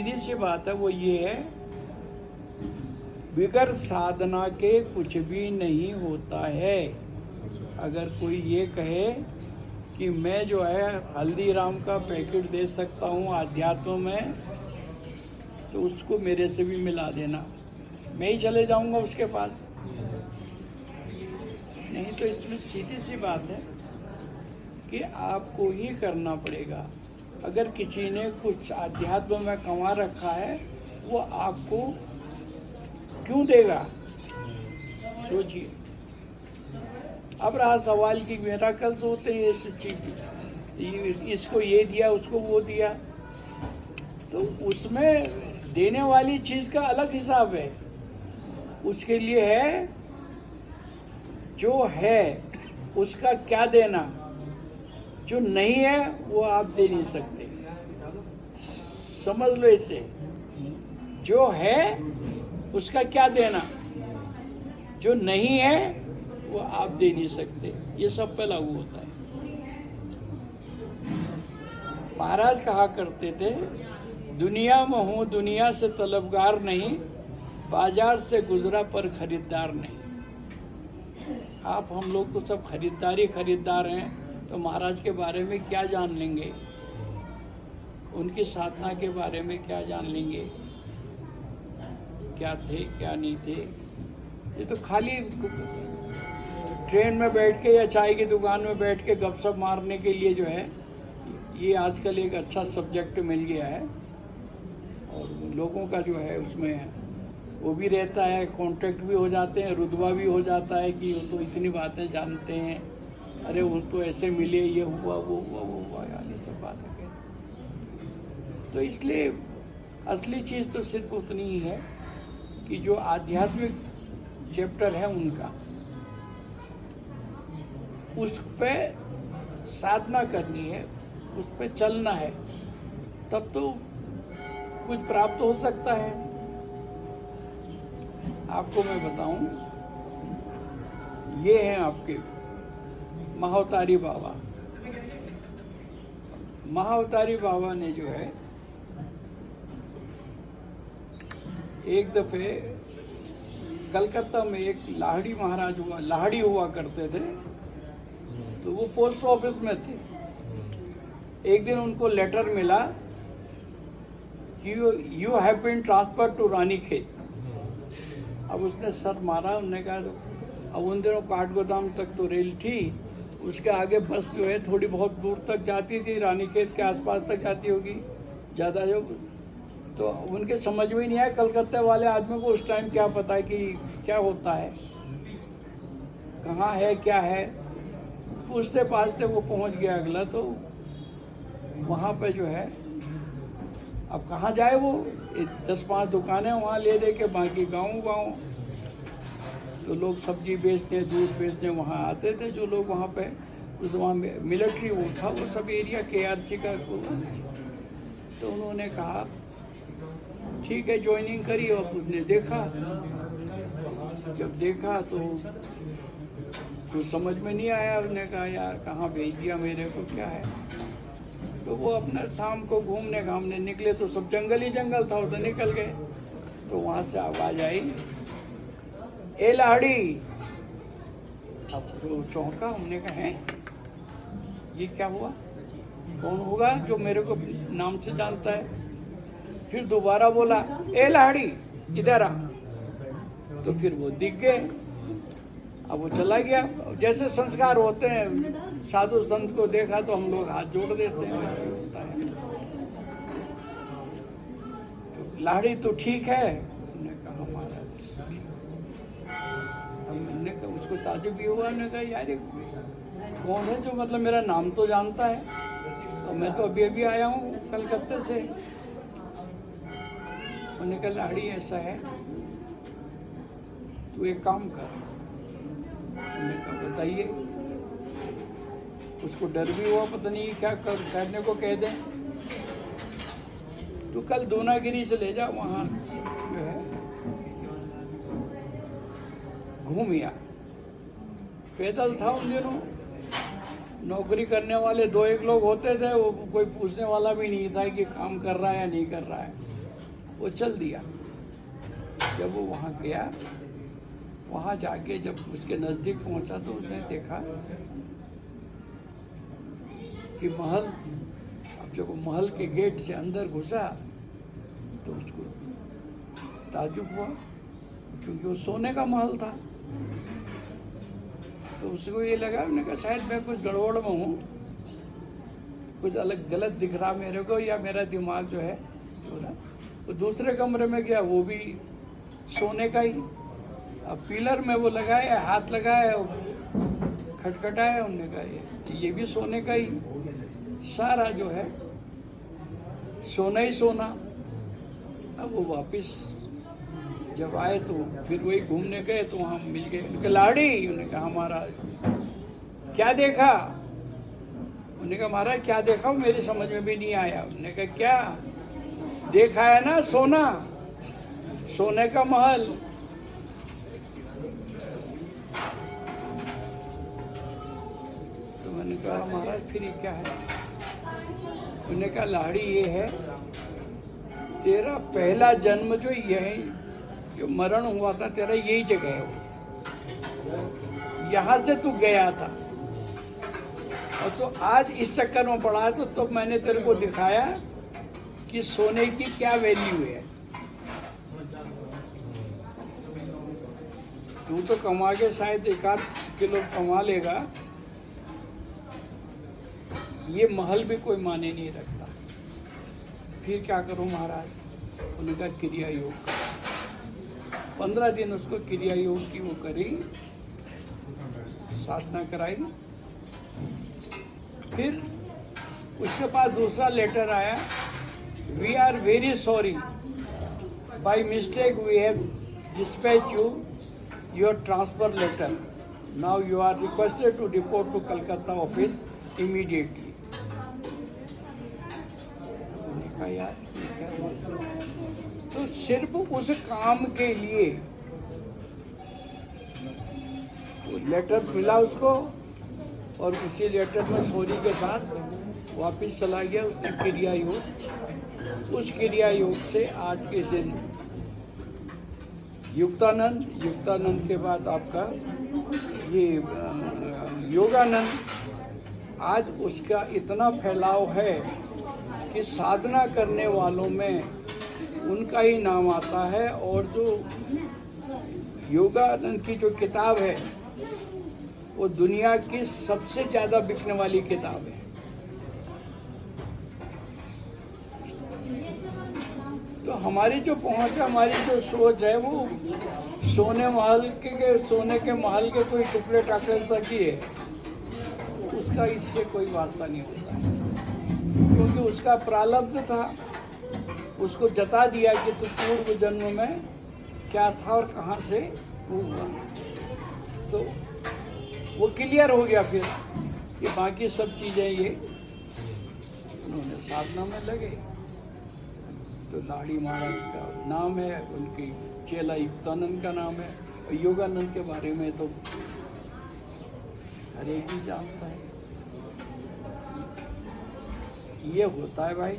सीधी सी बात है, वो ये है, बिगर साधना के कुछ भी नहीं होता है। अगर कोई ये कहे कि मैं जो है हल्दीराम का पैकेट दे सकता हूँ आध्यात्म में, तो उसको मेरे से भी मिला देना, मैं ही चले जाऊंगा उसके पास। नहीं तो इसमें सीधी सी बात है कि आपको ही करना पड़ेगा। अगर किसी ने कुछ अध्यात्म में कमा रखा है, वो आपको क्यों देगा? सोचिए। अब रहा सवाल कि मिराकल्स होते हैं इस चीज, इसको ये दिया, उसको वो दिया, तो उसमें देने वाली चीज का अलग हिसाब है। उसके लिए है जो है उसका क्या देना, जो नहीं है वो आप दे नहीं सकते। समझ लो इसे, जो है उसका क्या देना, जो नहीं है वो आप दे नहीं सकते। ये सब पे लागू होता है। महाराज कहा करते थे, दुनिया में हूँ दुनिया से तलबगार नहीं, बाजार से गुजरा पर खरीदार नहीं। आप हम लोग तो सब खरीदार हैं, तो महाराज के बारे में क्या जान लेंगे, उनकी साधना के बारे में क्या जान लेंगे, क्या थे क्या नहीं थे। ये तो खाली ट्रेन में बैठ के या चाय की दुकान में बैठ के गपशप मारने के लिए जो है, ये आजकल एक अच्छा सब्जेक्ट मिल गया है। और लोगों का जो है उसमें वो भी रहता है, कॉन्ट्रैक्ट भी हो जाते हैं, रुतबा भी हो जाता है कि वो तो इतनी बातें जानते हैं, अरे वो तो ऐसे मिले, ये हुआ वो हुआ यार, ये सब बातें। तो इसलिए असली चीज़ तो सिर्फ उतनी ही है कि जो आध्यात्मिक चैप्टर है उनका, उस पे साधना करनी है, उस पे चलना है, तब तो कुछ प्राप्त हो सकता है। आपको मैं बताऊं, ये हैं आपके महाअवतारी बाबा। महाअवतारी बाबा ने जो है एक दफे कलकत्ता में एक लाहड़ी हुआ करते थे, तो वो पोस्ट ऑफिस में थे। एक दिन उनको लेटर मिला कि you have been transfer to Ranikhet. अब उसने सर मारा, उन्होंने कहा तो अब उन दिनों काठगोदाम तक तो रेल थी, उसके आगे बस जो है थोड़ी बहुत दूर तक जाती थी, रानीखेत के आसपास तक जाती होगी ज़्यादा जो। तो उनके समझ में ही नहीं आया, कलकत्ते वाले आदमी को उस टाइम क्या पता है कि क्या होता है, कहाँ है क्या है। पूछते पाछते वो पहुँच गया अगला, तो वहाँ पे जो है अब कहाँ जाए वो, 10-5 दुकानें वहाँ ले दे के, बाकी गाँव तो लोग सब्जी बेचते, दूध बेचने वहाँ आते थे जो लोग वहाँ पे। उस वहाँ मिलिट्री वो था, वो सब एरिया KRC का। तो उन्होंने कहा ठीक है, ज्वाइनिंग करी। और उसने देखा, जब देखा तो कुछ समझ में नहीं आया। उसने कहा यार कहाँ भेज दिया मेरे को, क्या है। तो वो अपना शाम को घूमने घामने निकले, तो सब जंगल ही जंगल था, उधर निकल गए। तो वहाँ से आवाज़ आई, ए लाहड़ी। अब तो चौंका, हमने कहा है ये क्या हुआ, कौन होगा जो मेरे को नाम से जानता है। फिर दोबारा बोला, ए लाहड़ी इधर आ। तो फिर वो दिख गए। अब वो चला गया। जैसे संस्कार होते हैं, साधु संत को देखा तो हम लोग हाथ जोड़ देते हैं, होता है। तो लाहड़ी तो ठीक है, हमने कहा महाराज। हमने कहा, उसको ताजुब भी हुआ, हमने कहा यार कौन है जो मतलब मेरा नाम तो जानता है, तो मैं तो अभी आया हूँ कलकत्ते से। उन्होंने कहा लाहड़ी ऐसा है, तू एक काम कर। हमने कहा बताइए। उसको डर भी हुआ, पता नहीं क्या करने को कह दें। तो कल दूनागिरी से ले जा, वहाँ जो है घूमिया। पैदल था उन दिनों, नौकरी करने वाले 2-1 लोग होते थे, वो कोई पूछने वाला भी नहीं था कि काम कर रहा है या नहीं कर रहा है। वो चल दिया। जब वो वहाँ गया, वहाँ जाके जब उसके नज़दीक पहुँचा तो उसने देखा कि महल, अब जब वो महल के गेट से अंदर घुसा तो उसको ताज्जुब हुआ, क्योंकि वो सोने का महल था। तो उसको ये लगा, मैंने कहा शायद मैं कुछ गड़बड़ में हूँ, कुछ अलग गलत दिख रहा मेरे को, या मेरा दिमाग जो है वो दूसरे कमरे में गया, वो भी सोने का ही। अब पिलर में वो लगाया, हाथ लगाया, खटखटाया, उन्होंने कहा ये भी सोने का ही, सारा जो है सोना ही सोना। अब वो वापस जब आए तो फिर वही घूमने गए तो वहाँ मिल गए। उनके लाड़ी, उन्होंने कहा महाराज क्या देखा? उन्होंने कहा महाराज क्या देखा, मेरी समझ में भी नहीं आया। उन्होंने कहा क्या देखा है ना? सोना, सोने का महल। तो मैंने कहा महाराज फिर ये क्या है? उन्होंने कहा लाड़ी ये है, तेरा पहला जन्म जो यही जो मरण हुआ था तेरा यही जगह है, यहाँ से तू गया था और तो आज इस चक्कर में पड़ा है। तो मैंने तेरे को दिखाया कि सोने की क्या वैल्यू है। तू तो कमा के शायद 1-8 किलो कमा लेगा, ये महल भी कोई माने नहीं रखता। फिर क्या करूं महाराज? उन्होंने कहा क्रिया योग कर। 15 दिन उसको क्रिया योग की वो करी, साधना कराई। फिर उसके पास दूसरा लेटर आया, we are very sorry, by mistake we have dispatch you your transfer letter, now you are requested to report to Calcutta office immediately. यार तो सिर्फ उस काम के लिए वो लेटर मिला उसको, और उसी लेटर में सॉरी के साथ वापस चला गया उसने क्रिया योग। उस क्रिया योग से आज के दिन युक्तानंद, युक्तानंद के बाद आपका ये योगानंद, आज उसका इतना फैलाव है कि साधना करने वालों में उनका ही नाम आता है। और जो योगानंद की जो किताब है वो दुनिया की सबसे ज़्यादा बिकने वाली किताब है। तो हमारी जो पहुंच है, हमारी जो सोच है वो सोने के महल के कोई टुकड़े टाकड़े तक ही है, उसका इससे कोई वास्ता नहीं होता है। क्योंकि उसका प्रारब्ध था, उसको जता दिया कि तू पूर्व जन्म में क्या था और कहाँ से हुआ, तो वो क्लियर हो गया। फिर ये बाकी सब चीज़ें ये उन्होंने साधना में लगे। तो लाड़ी महाराज का नाम है, उनकी चेला युक्तानंद का नाम है। और योगानंद के बारे में तो हर एक ही जानता है। ये होता है भाई।